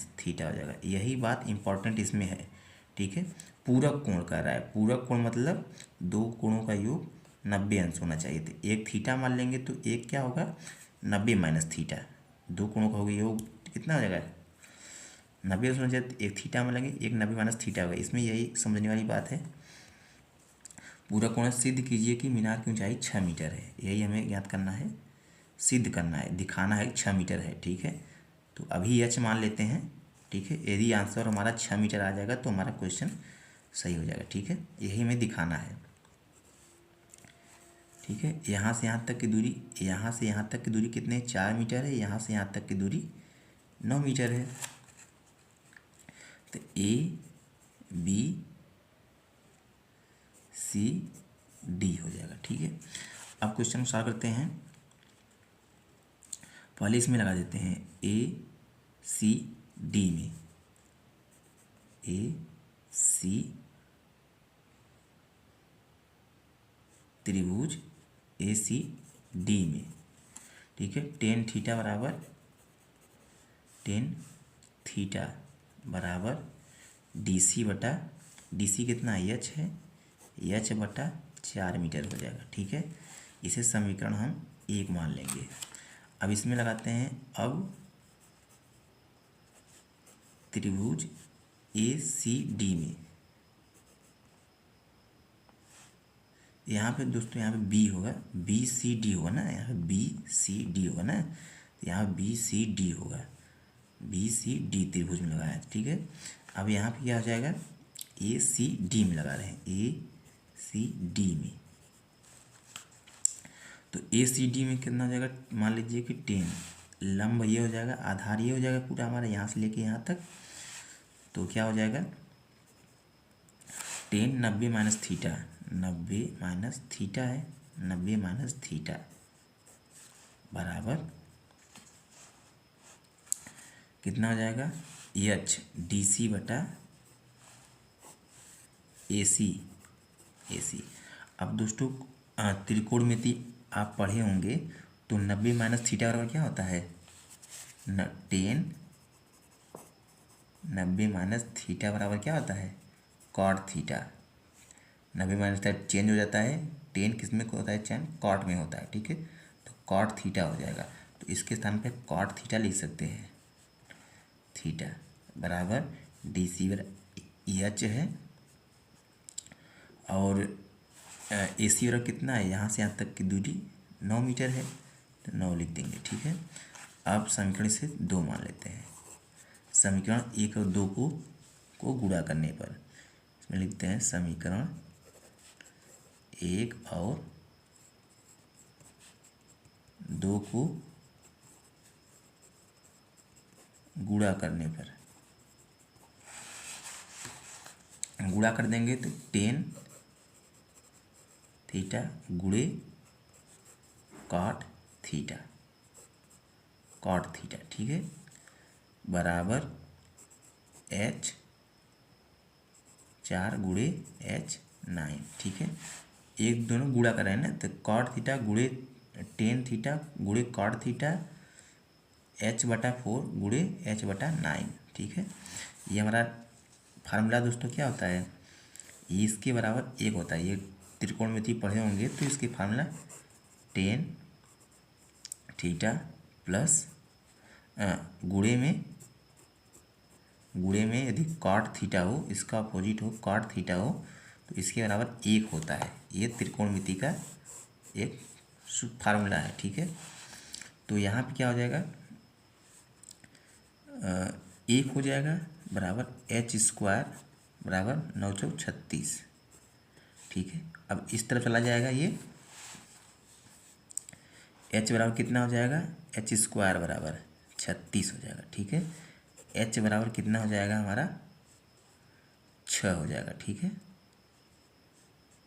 Speaker 1: - थीटा हो जाएगा। यही बात इम्पॉर्टेंट इसमें है। ठीक है, पूरक कोण कर रहा है, पूरक कोण मतलब दो कोणों का योग 90 अंश होना चाहिए। तो एक थीटा मान लेंगे तो एक क्या होगा, 90 - थीटा, दो कोणों का होगा योग कितना हो जाएगा, 90 अंश होना चाहिए, तो एक थीटा मान लेंगे, एक 90 - थीटा होगा। इसमें यही समझने वाली बात है। पूरक कोण सिद्ध कीजिए कि मीनार की ऊंचाई 6 मीटर है, यही हमें ज्ञात करना है, सिद्ध करना है, दिखाना है 6 मीटर है। ठीक है, तो अभी h मान लेते हैं। ठीक है, यदि आंसर हमारा 6 मीटर आ जाएगा तो हमारा क्वेश्चन सही हो जाएगा। ठीक है, यही हमें दिखाना है। ठीक है, यहाँ से यहाँ तक की दूरी, यहाँ से यहाँ तक की दूरी कितने, 4 मीटर है, यहाँ से यहाँ तक की दूरी 9 मीटर है, तो A B C D हो जाएगा। ठीक है, अब क्वेश्चन सॉल्व करते हैं। पहले इसमें लगा देते हैं A C D में, A C त्रिभुज A C डी में, ठीक है। टेन थीटा बराबर डी सी बटा, डी सी कितना एच है, एच बटा 4 मीटर हो जाएगा, ठीक है। इसे समीकरण हम 1 मान लेंगे। अब इसमें लगाते हैं, अब त्रिभुज ए सी डी में, यहाँ पे दोस्तों यहाँ पे बी होगा, बी सी डी होगा ना, यहाँ पे बी सी डी होगा ना, यहाँ बी सी डी होगा, बी सी डी त्रिभुज में लगाया है, ठीक है। अब यहाँ पे क्या हो जाएगा, ए सी डी में लगा रहे हैं, ए सी डी में, तो ए सी डी में कितना हो जाएगा, मान लीजिए कि 10, लंब ये हो जाएगा, आधार ये हो जाएगा पूरा हमारा यहाँ से लेके यहाँ तक, तो क्या हो जाएगा 10 90 माइनस थीटा, 90 माइनस थीटा है, 90 माइनस थीटा बराबर कितना हो जाएगा, एच डी सी बटा ए सी, ए सी। अब दोस्तों त्रिकोणमिति आप पढ़े होंगे, तो 90 माइनस थीटा बराबर क्या होता है, 10, 90 माइनस थीटा बराबर क्या होता है, cot theta. 90 minus theta change हो जाता है, 10 किस में होता है चेंज, कॉट में होता है, ठीक है। तो कॉट थीटा हो जाएगा, तो इसके स्थान पे कॉट थीटा लिख सकते हैं, थीटा बराबर डी सी बराबर एच है, और ए सी बराबर कितना है, यहाँ से यहाँ तक की दूरी 9 मीटर है, तो 9 लिख देंगे, ठीक है। अब समीकरण से 2 मान लेते हैं, समीकरण 1 और 2 को गुणा करने पर इसमें लिखते हैं समीकरण 1 और 2 को गुणा करने पर, गुणा कर देंगे तो 10 थीटा गुणे कॉट थीटा, कॉट थीटा, ठीक है, बराबर एच 4 गुणे एच 9, ठीक है। एक दोनों गुणा कर रहे हैं ना, तो कॉट थीटा गुणे 10 थीटा गुणे कॉट थीटा एच बटा 4 गुणे एच बटा 9, ठीक है। ये हमारा फार्मूला दोस्तों क्या होता है, ये इसके बराबर 1 होता है, ये त्रिकोणमिति पढ़े होंगे तो इसके फार्मूला 10 थीटा प्लस गुणे में यदि कॉट थीटा हो, इसका अपोजिट हो कॉट थीटा हो, तो इसके बराबर 1 होता है। ये त्रिकोणमिति का एक फार्मूला है, ठीक है। तो यहाँ पे क्या हो जाएगा, 1 हो जाएगा बराबर एच स्क्वायर बराबर 9 चौक 36, ठीक है। अब इस तरफ चला जाएगा, ये एच बराबर कितना हो जाएगा, एच स्क्वायर बराबर 36 हो जाएगा, ठीक है। एच बराबर कितना हो जाएगा हमारा 6 हो जाएगा, ठीक है।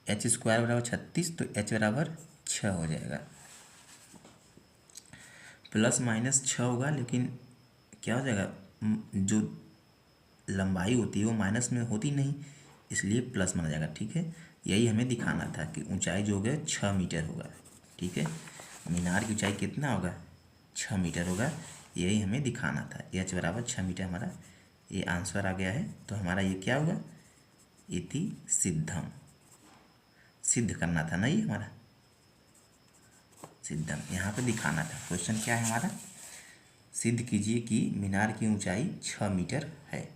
Speaker 1: एच स्क्वायर बराबर 36, तो एच बराबर 6 हो जाएगा, प्लस माइनस 6 होगा, लेकिन क्या हो जाएगा, जो लंबाई होती है वो माइनस में होती नहीं, इसलिए प्लस माना जाएगा, ठीक है। यही हमें दिखाना था कि ऊंचाई जो होगा 6 मीटर होगा, ठीक है। मीनार की ऊंचाई कितना होगा, 6 मीटर होगा, यही हमें दिखाना था। एच बराबर 6 मीटर हमारा ये आंसर आ गया है। तो हमारा ये क्या हुआ, इति सिद्धम, सिद्ध करना था ना, ये हमारा सिद्धम यहाँ पे दिखाना था। क्वेश्चन क्या है हमारा, सिद्ध कीजिए कि मीनार की ऊंचाई 6 मीटर है,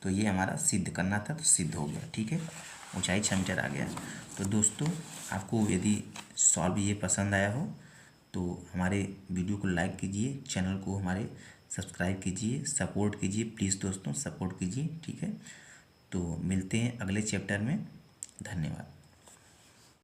Speaker 1: तो ये हमारा सिद्ध करना था, तो सिद्ध हो गया, ठीक है। ऊंचाई 6 मीटर आ गया। तो दोस्तों आपको यदि सॉल्व ये पसंद आया हो तो हमारे वीडियो को लाइक कीजिए, चैनल को हमारे सब्सक्राइब कीजिए, सपोर्ट कीजिए, प्लीज़ दोस्तों सपोर्ट कीजिए, ठीक है। तो मिलते हैं अगले चैप्टर में, धन्यवाद।